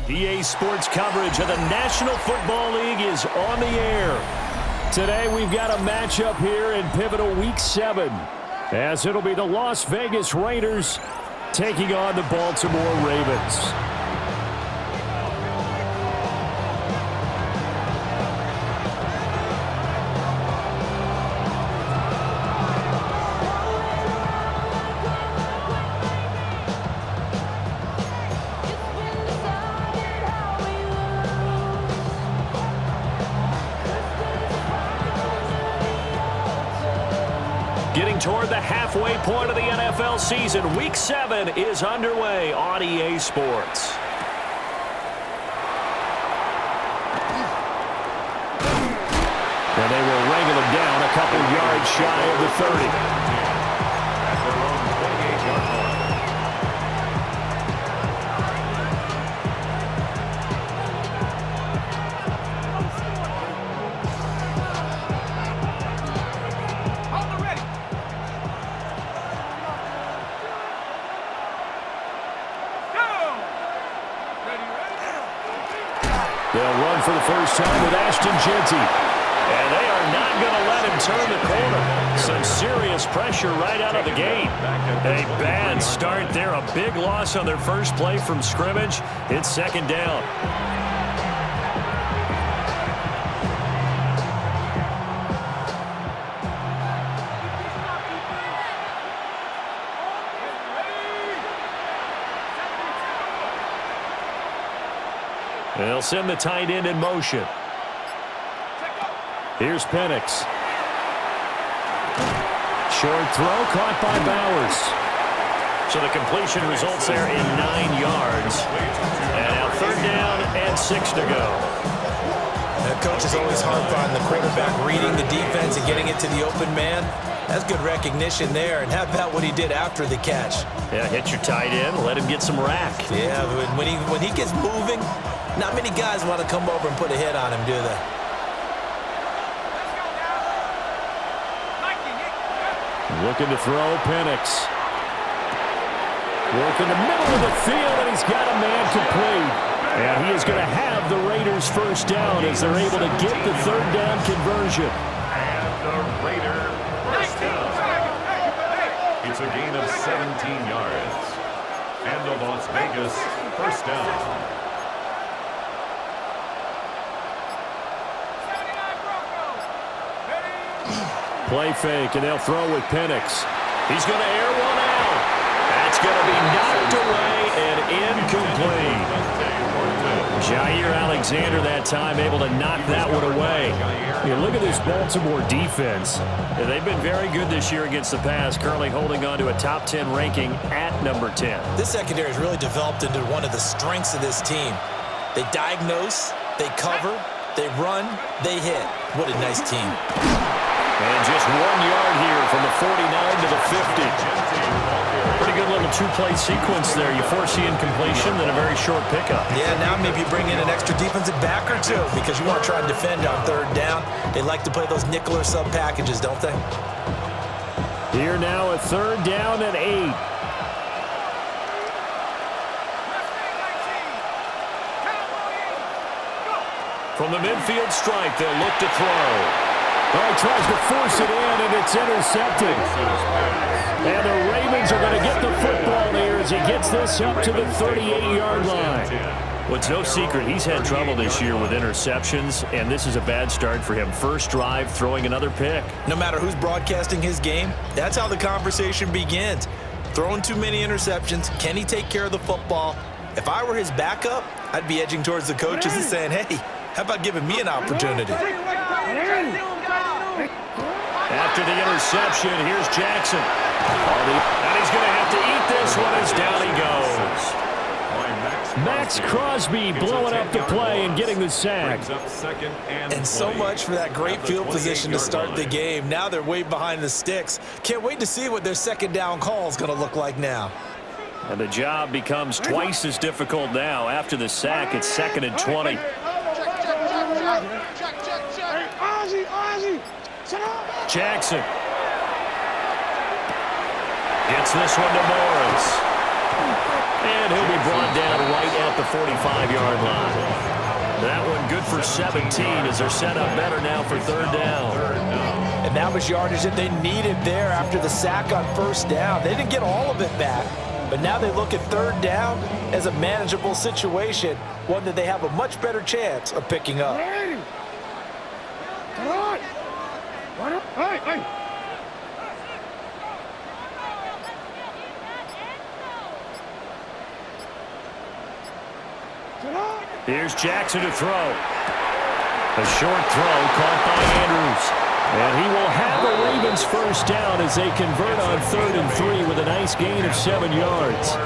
EA Sports coverage of the National Football League is on the air. Today we've got a matchup here in pivotal Week 7, as it'll be the Las Vegas Raiders taking on the Baltimore Ravens. Getting toward the halfway point of the NFL season, Week 7 is underway on EA Sports. And they will wrangle him down a couple yards shy of the 30. At their own 28-yard line. They'll run for the first time with Ashton Jeanty. And they are not going to let him turn the corner. Some serious pressure right out of the gate. A bad start there. A big loss on their first play from scrimmage. It's second down. They'll send the tight end in motion. Here's Penix. Short throw caught by Bowers. So the completion results there in 9 yards. And now third down and 6 to go. The coach is always harp on the quarterback reading the defense and getting it to the open man. That's good recognition there. And how about what he did after the catch? Yeah, hit your tight end, let him get some rack. Yeah, when he gets moving, not many guys want to come over and put a hit on him, do they? Looking to throw, Penix. Work in the middle of the field, and he's got a man complete. And he is going to have the Raiders first down as they're able to get the third down conversion. And the Raider first down. It's a gain of 17 yards. And the Las Vegas first down. Play fake, and they'll throw with Penix. He's going to air one out. That's going to be knocked away and incomplete. Jair Alexander that time able to knock that one away. You look at this Baltimore defense. They've been very good this year against the pass, currently holding on to a top 10 ranking at number 10. This secondary has really developed into one of the strengths of this team. They diagnose, they cover, they run, they hit. What a nice team. And just 1 yard here from the 49 to the 50. Pretty good little two-play sequence there. You force the incompletion, then a very short pickup. Yeah, now maybe you bring in an extra defensive back or two because you want to try and defend on third down. They like to play those nickel or sub packages, don't they? Here now a third down and 8. From the midfield stripe, they'll look to throw. Oh, he tries to force it in, and it's intercepted. And the Ravens are going to get the football here as he gets this up to the 38-yard line. Well, it's no secret he's had trouble this year with interceptions, and this is a bad start for him. First drive, throwing another pick. No matter who's broadcasting his game, that's how the conversation begins. Throwing too many interceptions, can he take care of the football? If I were his backup, I'd be edging towards the coaches and saying, hey, how about giving me an opportunity? After the interception, here's Jackson. And he's going to have to eat this one as down he goes. Max Crosby blowing up the play and getting the sack. And so much for that great field position to start the game. Now they're way behind the sticks. Can't wait to see what their second down call is going to look like now. And the job becomes twice as difficult now. After the sack, it's 2nd and 20. Jackson gets this one to Morris. And he'll be brought down right at the 45-yard line. That one good for 17 as they're set up better now for third down. And that was yardage that they needed there after the sack on first down. They didn't get all of it back, but now they look at third down as a manageable situation, one that they have a much better chance of picking up. Come on! Hey! Here's Jackson to throw. A short throw caught by Andrews. And he will have the Ravens first down as they convert on 3rd and 3 with a nice gain of 7 yards.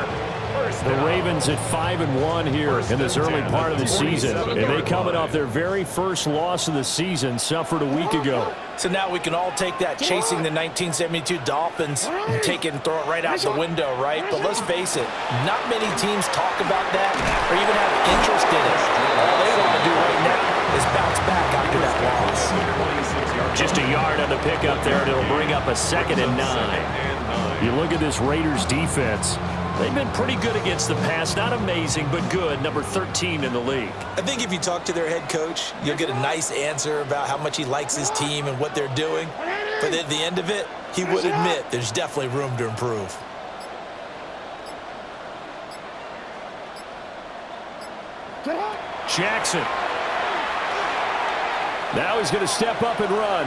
The Ravens at 5-1 here in this early part of the season. And they coming off their very first loss of the season, suffered a week ago. So now we can all take that chasing the 1972 Dolphins and take it and throw it right out the window, right? But let's face it, not many teams talk about that or even have interest in it. All they want to do right now is bounce back after that loss. Just a yard on the pickup there, and it'll bring up a 2nd and 9. You look at this Raiders defense. They've been pretty good against the pass. Not amazing, but good. Number 13 in the league. I think if you talk to their head coach, you'll get a nice answer about how much he likes his team and what they're doing. But at the end of it, he would admit there's definitely room to improve. Jackson. Now he's going to step up and run.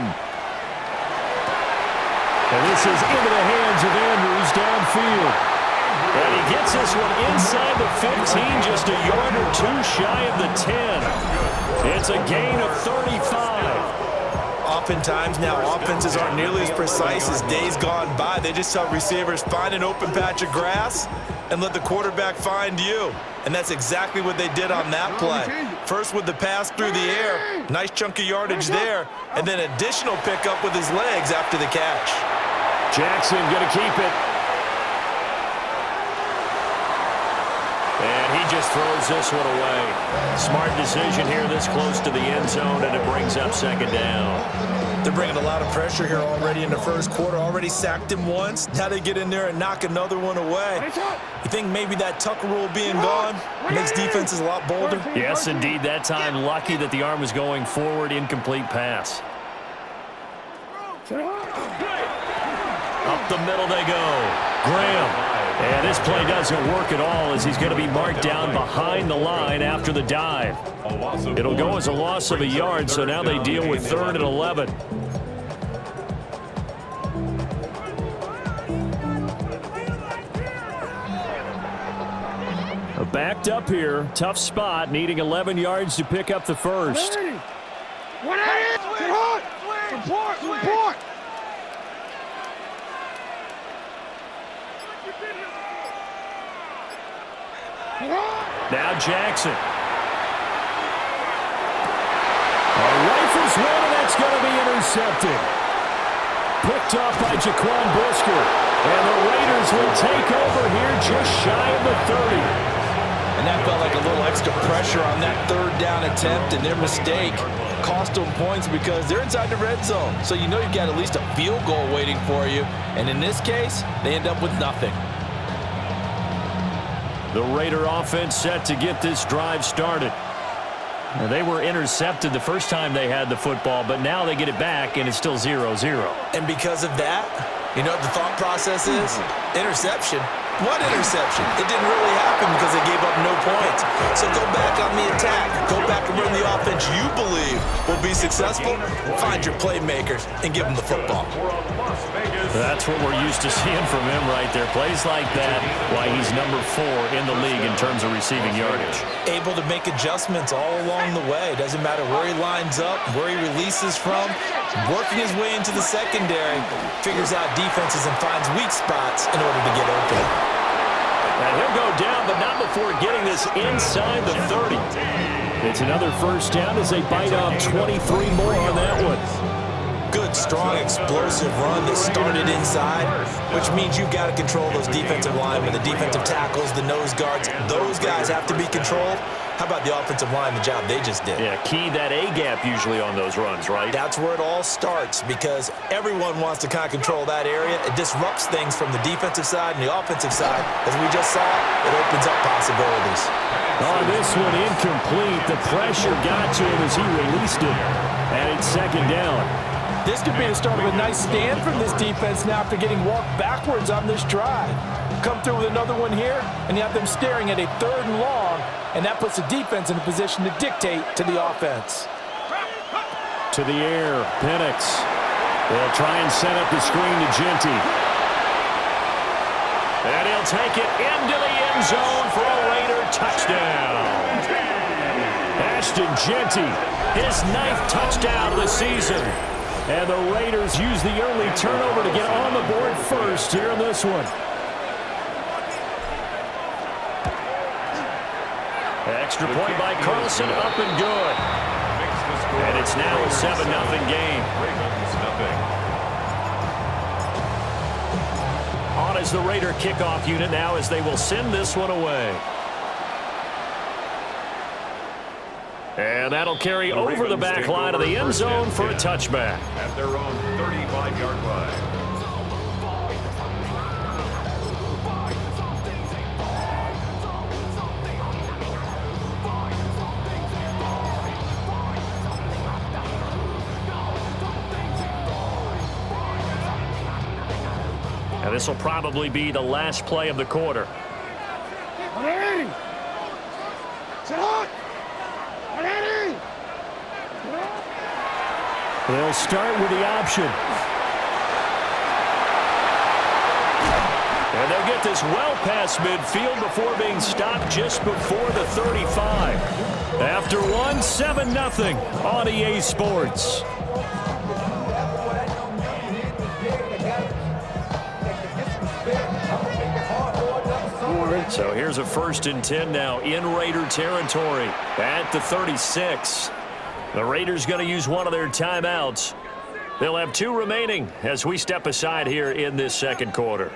And this is into the hands of Andrews downfield. And he gets this one inside the 15, just a yard or two shy of the 10. It's a gain of 35. Oftentimes now offenses aren't nearly as precise as days gone by. They just tell receivers, find an open patch of grass and let the quarterback find you. And that's exactly what they did on that play. First with the pass through the air, nice chunk of yardage there, and then additional pickup with his legs after the catch. Jackson going to keep it. And he just throws this one away. Smart decision here this close to the end zone, and it brings up 2nd down. They're bringing a lot of pressure here already in the first quarter. Already sacked him once. Now they get in there and knock another one away. You think maybe that Tucker rule being gone makes defenses a lot bolder? Yes, indeed. That time, lucky that the arm was going forward. Incomplete pass. Up the middle they go. Graham. And this play doesn't work at all as he's going to be marked down behind the line after the dive. It'll go as a loss of a yard, so now they deal with 3rd and 11. Backed up here, tough spot, needing 11 yards to pick up the first. Support! Now Jackson. Rifles one, and that's going to be intercepted. Picked up by Jaquan Brisker. And the Raiders will take over here just shy of the 30. And that felt like a little extra pressure on that 3rd down attempt, and their mistake cost them points because they're inside the red zone. So you know you've got at least a field goal waiting for you. And in this case, they end up with nothing. The Raider offense set to get this drive started. They were intercepted the first time they had the football, but now they get it back, and it's still 0-0. And because of that, you know what the thought process is? Interception. What interception? It didn't really happen because they gave up no points. So go back on the attack. Go back and run the offense you believe will be successful. Find your playmakers and give them the football. That's what we're used to seeing from him right there. Plays like that, why he's number 4 in the league in terms of receiving yardage. Able to make adjustments all along the way. Doesn't matter where he lines up, where he releases from. Working his way into the secondary, figures out defenses and finds weak spots in order to get open. And he'll go down, but not before getting this inside the 30. It's another first down as they bite off 23 more on that one. Good, strong, explosive run that started inside, which means you've got to control those defensive linemen, the defensive tackles, the nose guards. Those guys have to be controlled. How about the offensive line, the job they just did? Yeah, key that A-gap usually on those runs, right? That's where it all starts because everyone wants to kind of control that area. It disrupts things from the defensive side and the offensive side. As we just saw, it opens up possibilities. On this one, incomplete. The pressure got to him as he released it. And it's second down. This could be the start of a nice stand from this defense now after getting walked backwards on this drive. Come through with another one here, and you have them staring at a 3rd and long, and that puts the defense in a position to dictate to the offense. To the air, Penix. They'll try and set up the screen to Genty. And he'll take it into the end zone for a Raider touchdown. Ashton Genty, his 9th touchdown of the season. And the Raiders use the early turnover to get on the board first here in this one. Extra point by Carlson, up and good. And it's now a 7-0 game. On as the Raider kickoff unit now as they will send this one away. And that'll carry over the back line of the end zone for a touchback. At their own 35-yard line. And this will probably be the last play of the quarter. They'll start with the option. And they'll get this well past midfield before being stopped just before the 35. After one, 7-0 on EA Sports. So here's a 1st and 10 now in Raider territory at the 36. The Raiders going to use one of their timeouts. They'll have 2 remaining as we step aside here in this second quarter.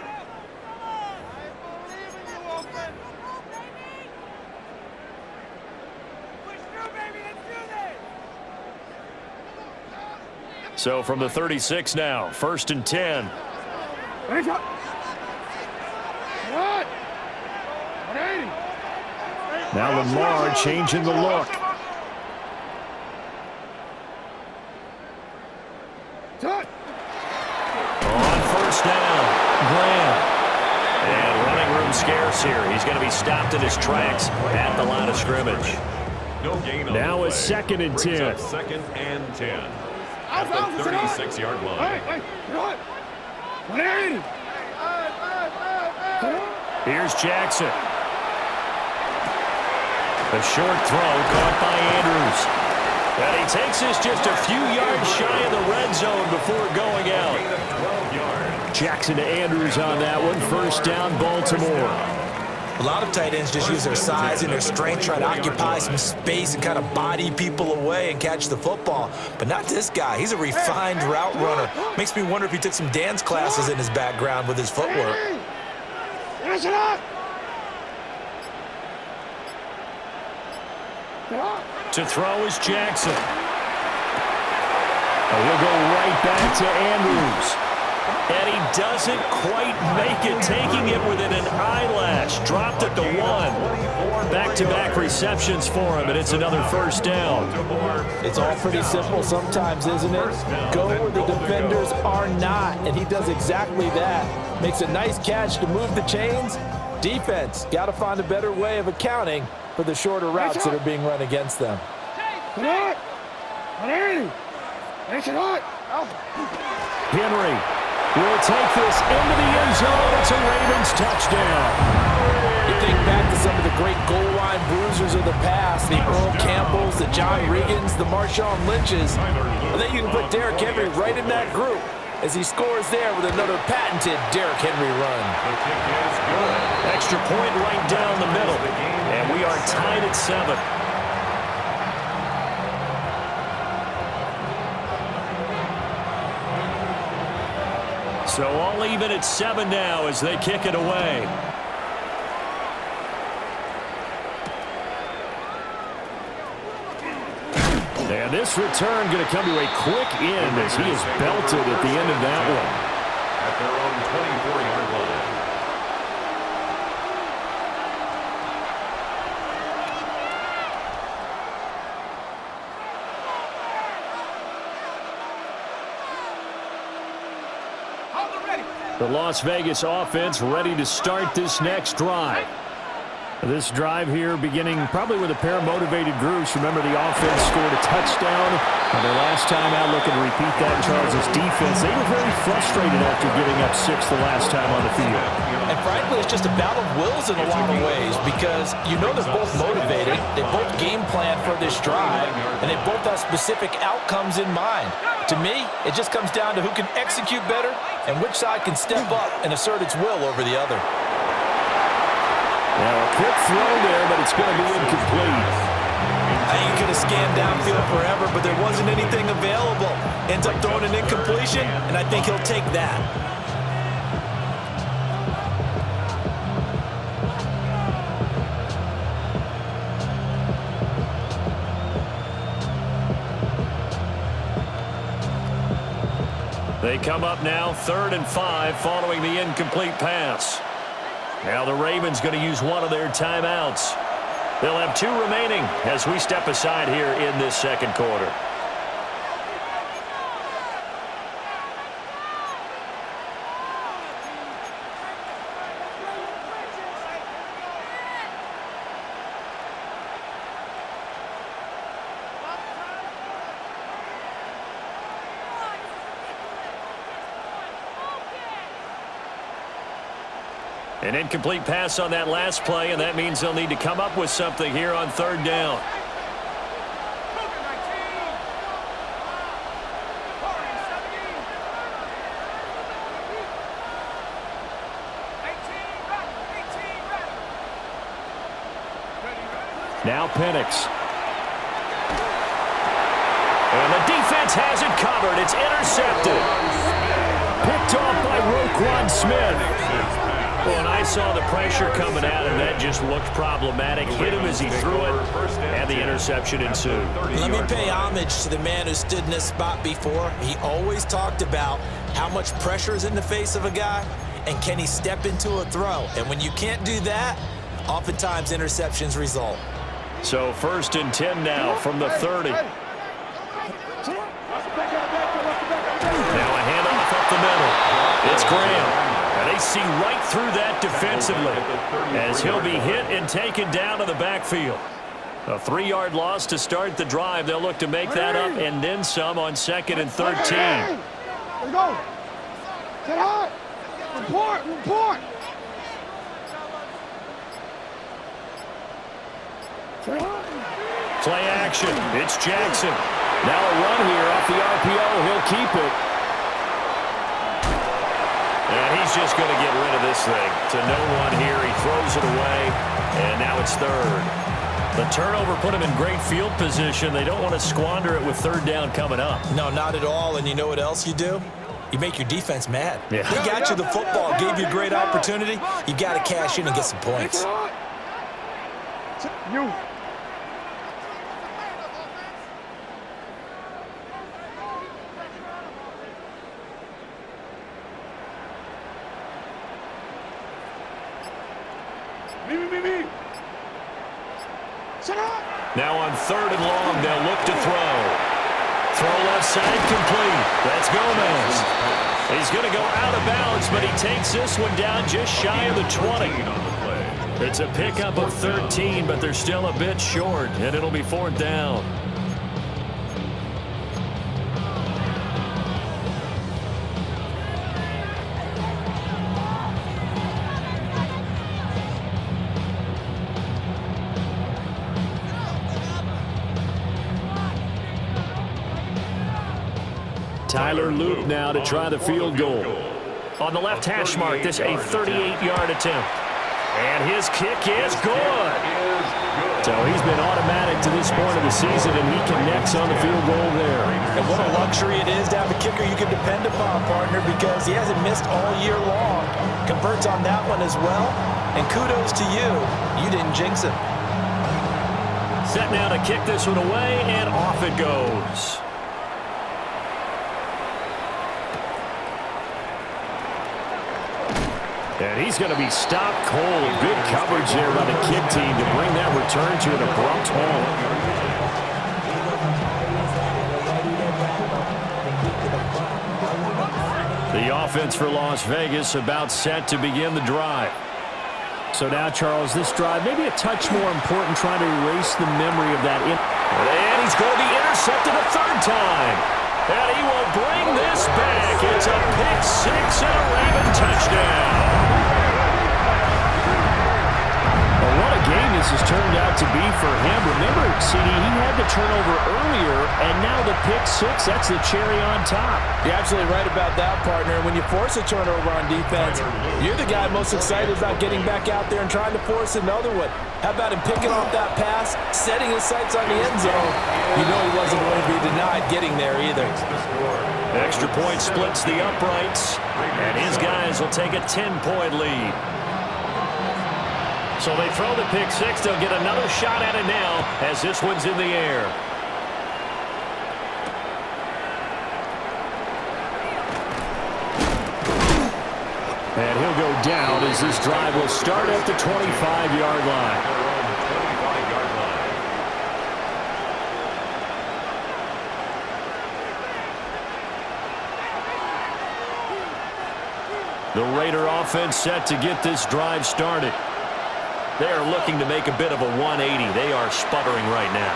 So from the 36 now, 1st and 10. Now Lamar changing the look. On 1st down, Graham. And running room scarce here. He's going to be stopped in his tracks at the line of scrimmage. No gain on Now the a play. 2nd and 10. 2nd and 10. At the 36-yard line. Here's Jackson. The short throw caught by Andrews. And he takes this just a few yards shy of the red zone before going out. Gain of 12 yards. Jackson to Andrews on that one. 1st down, Baltimore. A lot of tight ends just use their size and their strength, try to occupy some space and kind of body people away and catch the football. But not this guy. He's a refined route runner. Makes me wonder if he took some dance classes in his background with his footwork. To throw is Jackson. And he'll go right back to Andrews. And he doesn't quite make it, taking it within an eyelash. Dropped at the 1. Back-to-back receptions for him, and it's another 1st down. It's all pretty simple sometimes, isn't it? Go where the defenders are not, and he does exactly that. Makes a nice catch to move the chains. Defense, got to find a better way of accounting for the shorter routes that are being run against them. Henry will take this into the end zone. It's a Ravens touchdown. You think back to some of the great goal line bruisers of the past, the Earl Campbells, the John Riggins, the Marshawn Lynches. I think you can put Derrick Henry right in that group as he scores there with another patented Derrick Henry run. Extra point right down the middle. And we are tied at 7. So all even at 7 now as they kick it away. And this return going to come to a quick end as he is belted at the end of that one. At their own 24-yard line. The Las Vegas offense ready to start this next drive. This drive here beginning probably with a pair of motivated groups. Remember, the offense scored a touchdown on their last time out. Looking to repeat that in Charles' defense. They were very frustrated after giving up 6 the last time on the field. And frankly, it's just a battle of wills in a lot of ways because you know they're both motivated. They both game plan for this drive, and they both have specific outcomes in mind. To me, it just comes down to who can execute better and which side can step up and assert its will over the other. Now a quick throw there, but it's going to be incomplete. I think you could have scanned downfield forever, but there wasn't anything available. Ends up throwing an incompletion, and I think he'll take that. They come up now 3rd and 5 following the incomplete pass. Now the Ravens going to use one of their timeouts. They'll have 2 remaining as we step aside here in this second quarter. An incomplete pass on that last play, and that means they'll need to come up with something here on 3rd down. Now Penix. And the defense has it covered. It's intercepted. Picked off by Roquan Smith. Well, and I saw the pressure coming at him. That just looked problematic. Hit him as he threw it, and the interception ensued. Let me pay homage to the man who stood in this spot before. He always talked about how much pressure is in the face of a guy, and can he step into a throw. And when you can't do that, oftentimes interceptions result. So 1st and 10 now from the 30. Now a handoff up the middle. It's Graham. And they see right through that defensively as he'll be hit and taken down to the backfield. A 3-yard loss to start the drive. They'll look to make that up and then some on 2nd and 13. Here we go. Get hot. Report. Play action. It's Jackson. Now a run here off the RPO. He'll keep it. And he's just going to get rid of this thing. To no one here. He throws it away. And now it's 3rd. The turnover put him in great field position. They don't want to squander it with 3rd down coming up. No, not at all. And you know what else you do? You make your defense mad. Yeah. He got you the football, gave you a great opportunity. You got to cash in and get some points. You. Me. Now on 3rd and long, they'll look to throw. Throw left side complete. That's Gomez. He's going to go out of bounds, but he takes this one down just shy of the 20. It's a pickup of 13, but they're still a bit short, and it'll be 4th down. Tyler Luke now to try the field goal. On the left hash mark, this a 38-yard attempt. And his kick is good. So he's been automatic to this point of the season, and he connects on the field goal there. And what a luxury it is to have a kicker you can depend upon, partner, because he hasn't missed all year long. Converts on that one as well. And kudos to you. You didn't jinx him. Set now to kick this one away, and off it goes. And he's going to be stopped cold. Good coverage there by the kick team to bring that return to an abrupt halt. The offense for Las Vegas about set to begin the drive. So now, Charles, this drive maybe a touch more important, trying to erase the memory of that. And he's going to be intercepted a third time. And he will bring this back. It's a pick six and a Raven touchdown. Well, what a game this has turned out to be for him. Remember, CD, he had the turnover earlier, and now the pick six, that's the cherry on top. You're absolutely right about that, partner. When you force a turnover on defense, you're the guy most excited about getting back out there and trying to force another one. How about him picking off that pass, setting his sights on the end zone? You know he wasn't going to be denied getting there either. Extra point splits the uprights, and his guys will take a 10-point lead. So they throw the pick six. They'll get another shot at it now as this one's in the air. And he'll go down as this drive will start at the 25-yard line. The Raider offense set to get this drive started. They are looking to make a bit of a 180. They are sputtering right now.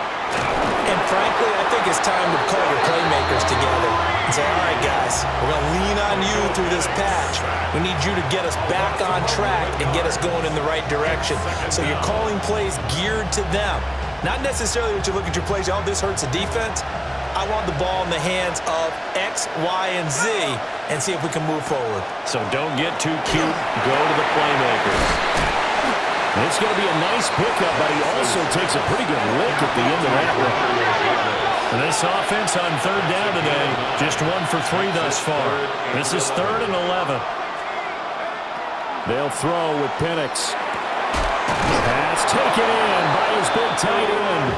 And frankly, I think it's time to call your playmakers together and say, all right, guys, we're going to lean on you through this patch. We need you to get us back on track and get us going in the right direction. So you're calling plays geared to them. Not necessarily what you look at your plays, oh, this hurts the defense. I want the ball in the hands of X, Y, and Z and see if we can move forward. So don't get too cute. Go to the playmakers. And it's going to be a nice pickup, but he also takes a pretty good lick at the end of that one. This offense on third down today, just 1 for 3 thus far. This is 3rd and 11. They'll throw with Penix. Pass taken in by his big tight end.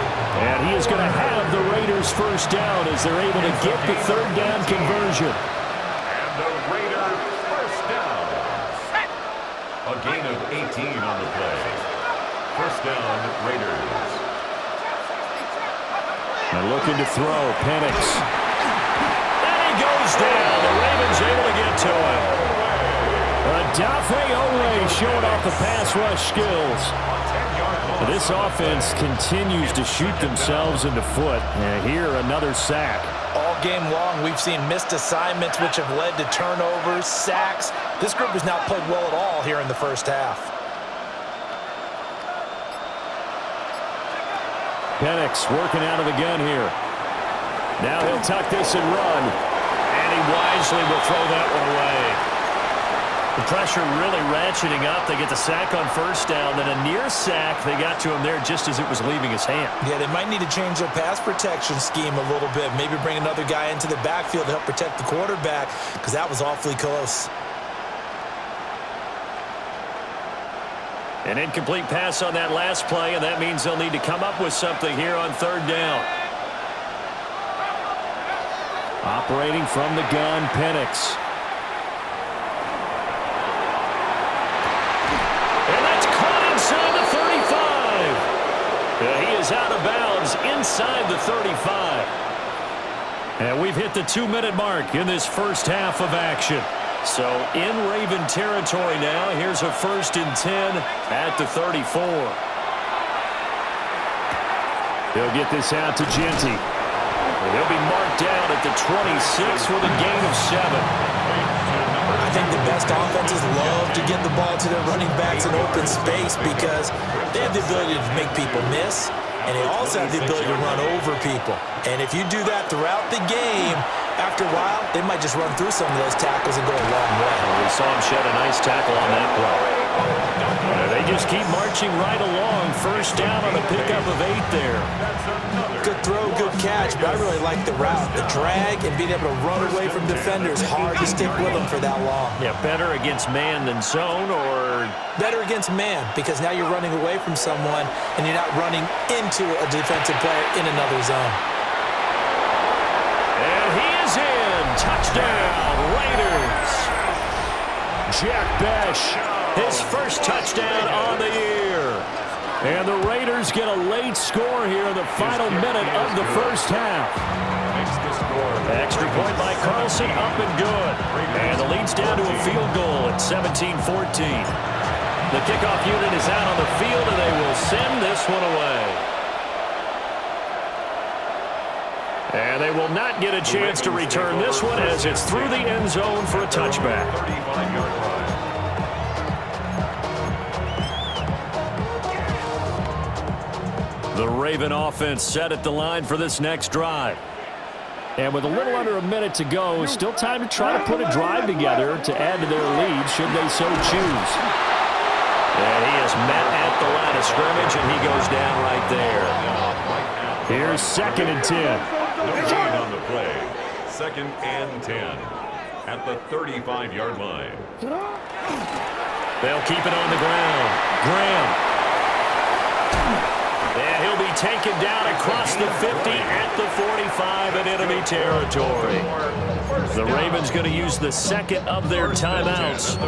And he is going to have the Raiders first down as they're able to get the third down conversion. And the Raiders first down. A gain of 18 on the play. First down, Raiders. And looking to throw, Penix. And he goes down. The Ravens able to get to him. Adafe Ole showing off the pass rush skills. This offense continues to shoot themselves in the foot. And here, another sack. All game long, we've seen missed assignments which have led to turnovers, sacks. This group has not played well at all here in the first half. Penix working out of the gun here. Now he'll tuck this and run. And he wisely will throw that one away. The pressure really ratcheting up. They get the sack on first down. Then a near sack. They got to him there just as it was leaving his hand. Yeah, they might need to change their pass protection scheme a little bit. Maybe bring another guy into the backfield to help protect the quarterback, because that was awfully close. An incomplete pass on that last play, and that means they'll need to come up with something here on third down. Operating from the gun, Penix. And that's caught inside the 35. Yeah, he is out of bounds inside the 35. And we've hit the 2-minute mark in this first half of action. So in Raven territory now. Here's a 1st and 10 at the 34. He'll get this out to Genty. He'll be marked down at the 26 with a gain of 7. I think the best offenses love to get the ball to their running backs in open space because they have the ability to make people miss, and they also have the ability to run over people. And if you do that throughout the game, after a while, they might just run through some of those tackles and go a long way. We saw him shed a nice tackle on that play. They just keep marching right along. First down on a pickup of 8 there. Good throw, good catch, but I really like the route. The drag and being able to run away from defenders. Hard to stick with them for that long. Yeah, better against man than zone, or? Better against man, because now you're running away from someone and you're not running into a defensive player in another zone. And he is in. Touchdown, Raiders. Jack Besh, his first touchdown on the year. And the Raiders get a late score here in the final minute of the first half. Extra point by Carlson, up and good. And the lead's down to a field goal at 17-14. The kickoff unit is out on the field, and they will send this one away. And they will not get a chance to return this one as it's through the end zone for a touchback. 35-yard line. The Raven offense set at the line for this next drive. And with a little under a minute to go, still time to try to put a drive together to add to their lead should they so choose. And he is met at the line of scrimmage, and he goes down right there. Here's 2nd and 10. No gain on the play. 2nd and 10 at the 35-yard line. They'll keep it on the ground. Graham. And he'll be taken down across the 50 at the 45 in enemy territory. The Ravens going to use the second of their timeouts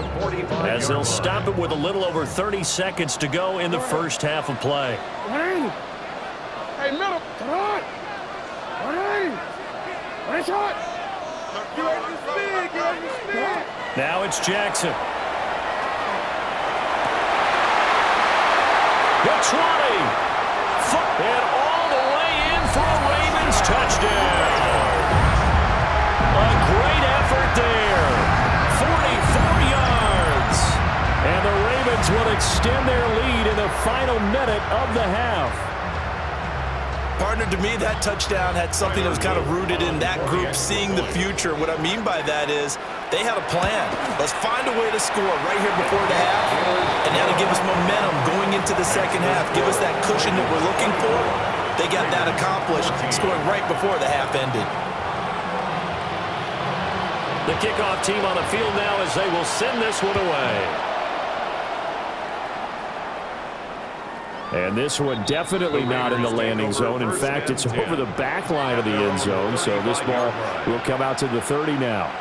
as they'll stop it with a little over 30 seconds to go in the first half of play. Hey, middle. Come on. Nice shot. Get ready to speed. Get ready to speed. Now it's Jackson. The 20. And all the way in for a Ravens touchdown. A great effort there. 44 yards. And the Ravens will extend their lead in the final minute of the half. Partner, to me, that touchdown had something that was kind of rooted in that group seeing the future. What I mean by that is they had a plan. Let's find a way to score right here before the half, and that'll give us momentum going into the second half, give us that cushion that we're looking for. They got that accomplished, scoring right before the half ended. The kickoff team on the field now as they will send this one away. And this one definitely not in the landing zone. In fact, it's over the back line of the end zone, so this ball will come out to the 30 now.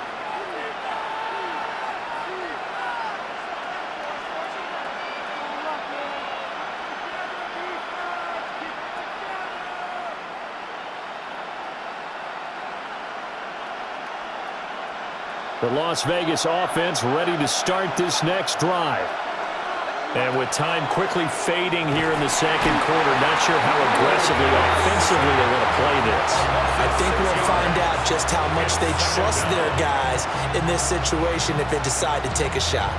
The Las Vegas offense ready to start this next drive. And with time quickly fading here in the second quarter, not sure how aggressively, offensively they want to play this. I think we'll find out just how much they trust their guys in this situation if they decide to take a shot.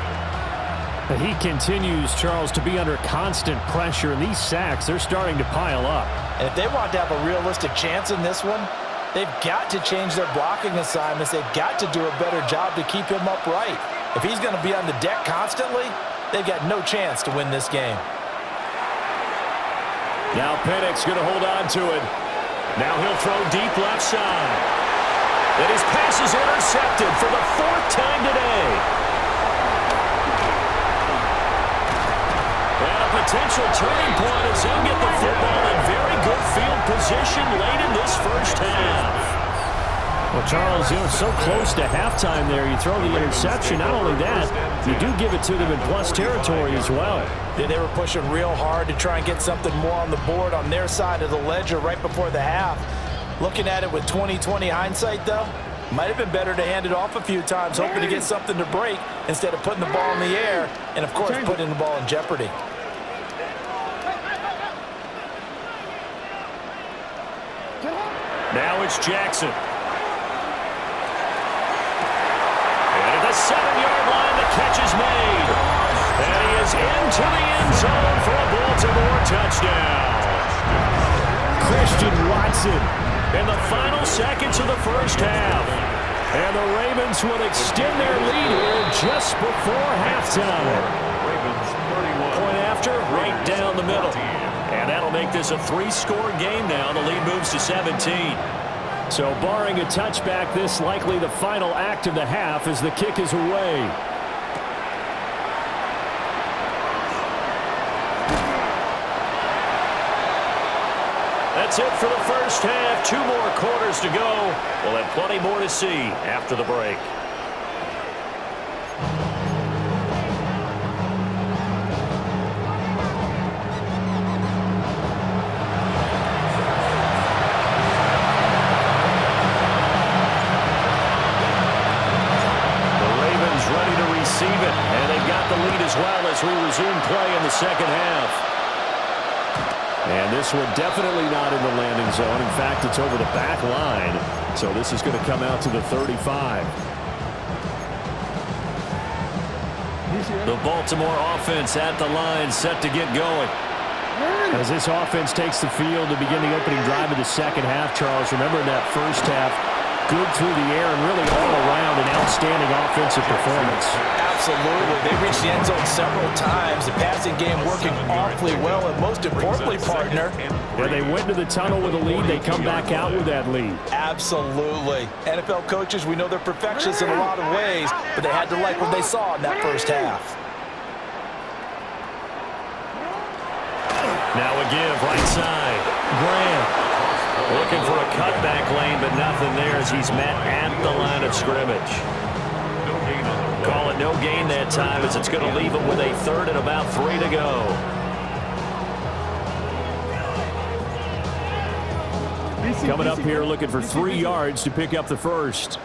He continues, Charles, to be under constant pressure, and these sacks, they're starting to pile up. And if they want to have a realistic chance in this one, they've got to change their blocking assignments. They've got to do a better job to keep him upright. If he's going to be on the deck constantly, they've got no chance to win this game. Now Penix going to hold on to it. Now he'll throw deep left side. And his pass is intercepted for the 4th time today. And a potential turning point as he'll get the football in very good field position late in this first half. Well, Charles, so close to halftime there. You throw the interception. Not only that, you do give it to them in plus territory as well. They were pushing real hard to try and get something more on the board on their side of the ledger right before the half. Looking at it with 20/20 hindsight, though, might have been better to hand it off a few times, hoping to get something to break instead of putting the ball in the air and, of course, putting the ball in jeopardy. Now it's Jackson. 7-yard line, the catch is made. And he is into the end zone for a Baltimore touchdown. Christian Watson in the final seconds of the first half. And the Ravens will extend their lead here just before halftime. Ravens after, right down the middle. And that'll make this a 3-score game now. The lead moves to 17. So barring a touchback, this likely the final act of the half as the kick is away. That's it for the first half. 2 more quarters to go. We'll have plenty more to see after the break. And they've got the lead as well as we resume play in the second half. And this one definitely not in the landing zone. In fact, it's over the back line. So this is going to come out to the 35. The Baltimore offense at the line, set to get going. As this offense takes the field to begin the opening drive of the second half, Charles, remember in that first half, good through the air and really all around an outstanding offensive performance. Absolutely. They reached the end zone several times. The passing game working awfully well, and most importantly, partner. Yeah, they went to the tunnel with a lead. They come back out with that lead. Absolutely. NFL coaches, we know they're perfectionists in a lot of ways, but they had to like what they saw in that first half. Now a give, right side. Graham looking for a cutback lane, but nothing there as he's met at the line of scrimmage. Call it no gain that time as it's going to leave him with a 3rd and about 3 to go. Coming up here looking for 3 yards to pick up the first.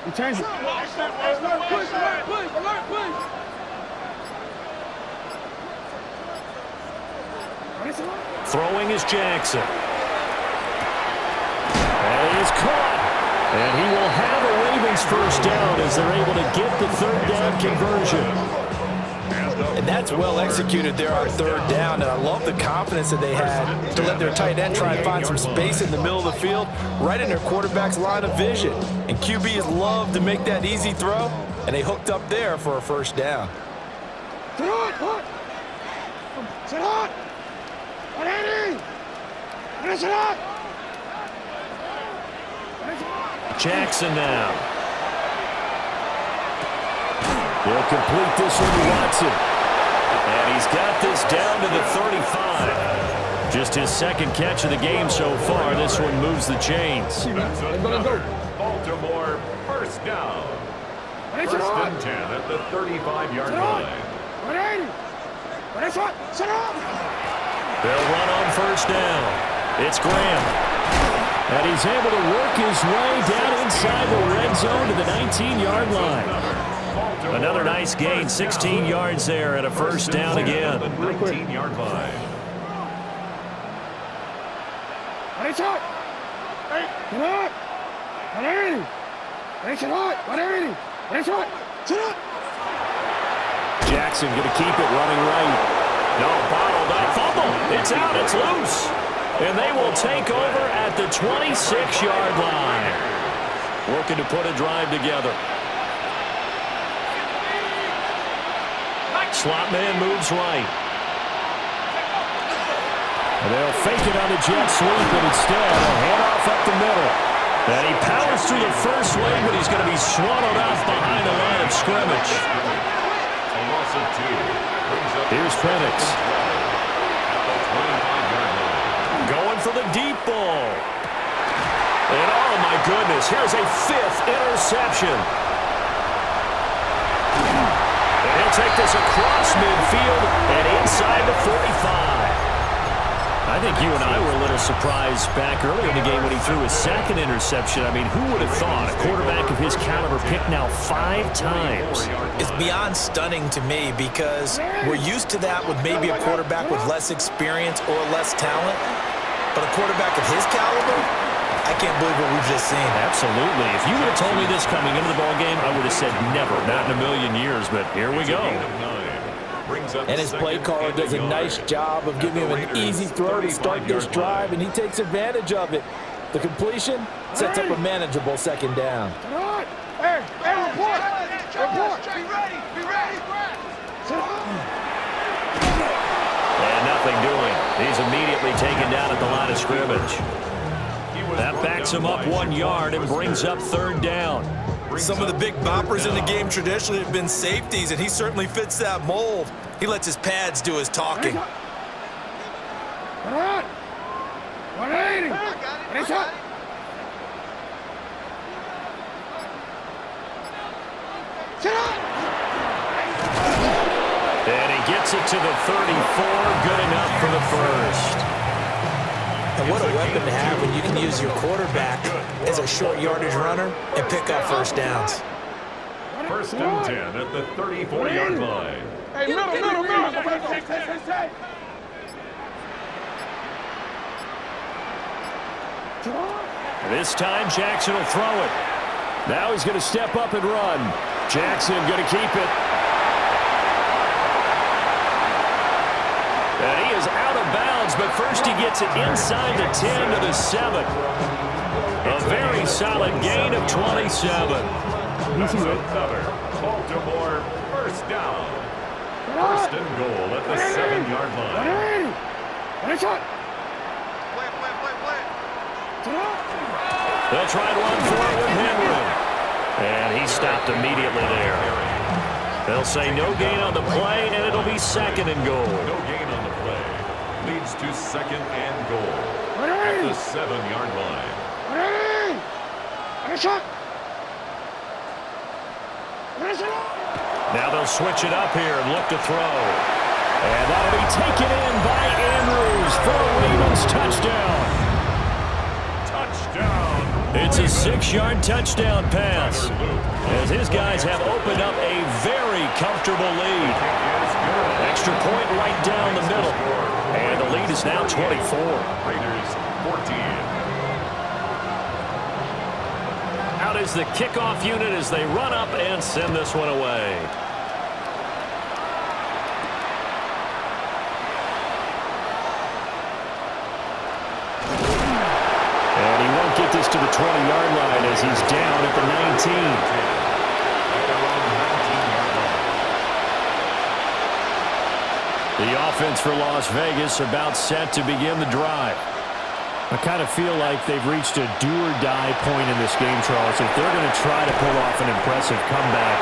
You change it. Push, alert, push. Throwing is Jackson. And he is caught. And he will have a Ravens first down as they're able to get the 3rd down conversion. And that's well executed there on 3rd down. And I love the confidence that they had to let their tight end try and find some space in the middle of the field, right in their quarterback's line of vision. And QBs love to make that easy throw, and they hooked up there for a first down. Sit on! Jackson now. He'll complete this one to Watson. And he's got this down to the 35. Just his 2nd catch of the game so far. This one moves the chains. Baltimore first down. First and 10 at the 35-yard line. They'll run on first down. It's Graham. And he's able to work his way down inside the red zone to the 19-yard line. Another nice gain, 16 yards there and a first down again. 19-yard line. Jackson going to keep it running right. No, bottled up. Fumble. It's out. It's loose. And they will take over at the 26-yard line. Working to put a drive together. Slot man moves right. And they'll fake it on the jet sweep, but instead a handoff up the middle. And he powers through the first wave, but he's going to be swallowed up behind the line of scrimmage. A loss of 2. Here's Penix. Going for the deep ball. And oh my goodness, here's a 5th interception. And he'll take this across midfield and inside the 45. I think you and I were a little surprised back earlier in the game when he threw his 2nd interception. I mean, who would have thought a quarterback of his caliber picked now 5 times? It's beyond stunning to me because we're used to that with maybe a quarterback with less experience or less talent. But a quarterback of his caliber, I can't believe what we've just seen. Absolutely. If you would have told me this coming into the ballgame, I would have said never, not in a million years, but here we go. And his play caller does a nice job of giving him an easy throw to start this drive, and he takes advantage of it. The completion sets up a manageable 2nd down. report. Be ready. And nothing doing. He's immediately taken down at the line of scrimmage. That backs him up 1 yard and brings up third down. Some of the big boppers in the game traditionally have been safeties, and he certainly fits that mold. He lets his pads do his talking. And he gets it to the 34. Good enough for the first. And what a weapon to have when you can use your quarterback as a short yardage runner and pick up first downs. First and 10 at the 34-yard line. Hey, middle. This time Jackson will throw it. Now he's going to step up and run. Jackson going to keep it. And he is out of bounds, but first he gets it inside the 10 to the 7. A very solid gain of 27. That's another Baltimore first down. First and goal at the 7-yard line. They'll try to run for it with Henry. And he stopped immediately there. They'll say no gain on the play, and it'll be second and goal. No gain on the play. Leads to second and goal at the 7-yard line. Now they'll switch it up here and look to throw. And that'll be taken in by Andrews for a Ravens touchdown. Touchdown. It's a 6-yard touchdown pass, as his guys have opened up a very comfortable lead. Extra point right down the middle. And the lead is now 24. Raiders 14. Out is the kickoff unit as they run up and send this one away. And he won't get this to the 20-yard line as he's down at the 19. The offense for Las Vegas about set to begin the drive. I kind of feel like they've reached a do-or-die point in this game, Charles. If they're going to try to pull off an impressive comeback,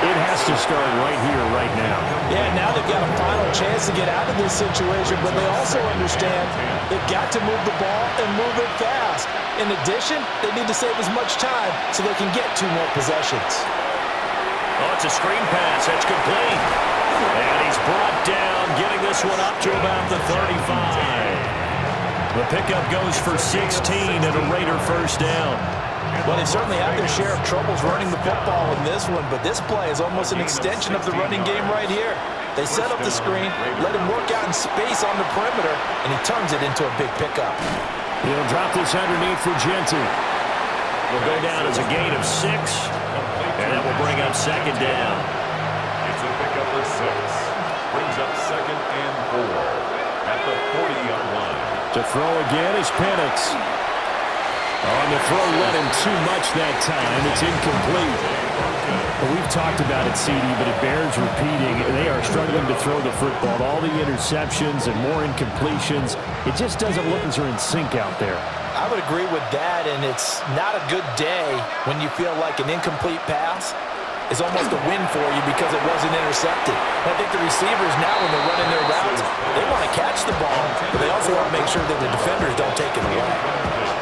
it has to start right here, right now. Yeah, now they've got a final chance to get out of this situation, but they also understand they've got to move the ball and move it fast. In addition, they need to save as much time so they can get 2 more possessions. Oh, it's a screen pass. That's complete. And he's brought down, getting this one up to about the 35. The pickup goes for 16 and a Raider first down. Well, they certainly have their share of troubles running the football in this one, but this play is almost an extension of the running game right here. They set up the screen, let him work out in space on the perimeter, and he turns it into a big pickup. He'll drop this underneath for Genty. Will go down as a gain of 6, and that will bring up second down. It's a pickup of 6. Brings up second and 4 at the 40-yard line. To throw again is Penix. On the throw, led him too much that time. It's incomplete. Well, we've talked about it, CD, but it bears repeating. They are struggling to throw the football. All the interceptions and more incompletions. It just doesn't look as they're in sync out there. I would agree with that, and it's not a good day when you feel like an incomplete pass is almost a win for you because it wasn't intercepted. And I think the receivers now, when they're running their routes, they want to catch the ball, but they also want to make sure that the defenders don't take it away.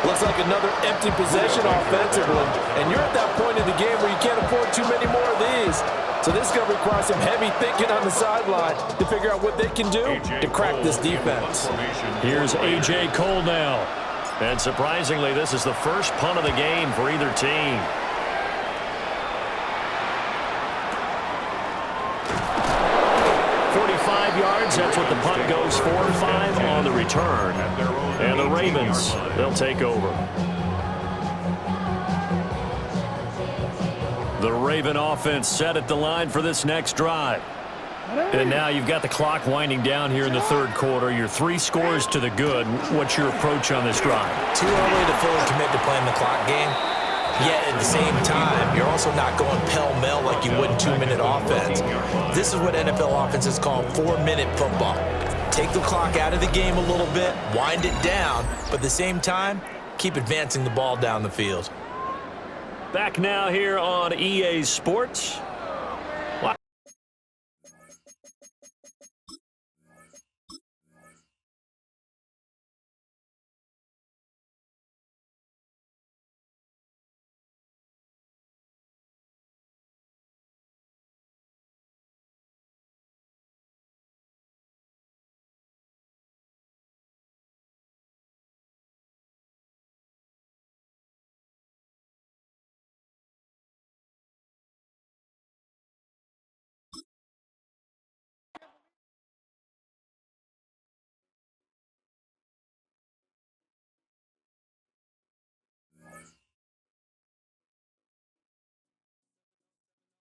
Looks like another empty possession offensively, and you're at that point in the game where you can't afford too many more of these. So this is going to require some heavy thinking on the sideline to figure out what they can do to crack this defense. Here's A.J. Cole now. And surprisingly, this is the first punt of the game for either team. Yards, that's what the punt goes for. 5 on the return. And the Ravens, they'll take over. The Raven offense set at the line for this next drive. And now you've got the clock winding down here in the third quarter. Your 3 scores to the good. What's your approach on this drive? Too early to fully commit to playing the clock game. Yet at the same time, you're also not going pell-mell like you would in 2-minute offense. This is what NFL offenses call 4-minute football. Take the clock out of the game a little bit, wind it down, but at the same time, keep advancing the ball down the field. Back now here on EA Sports.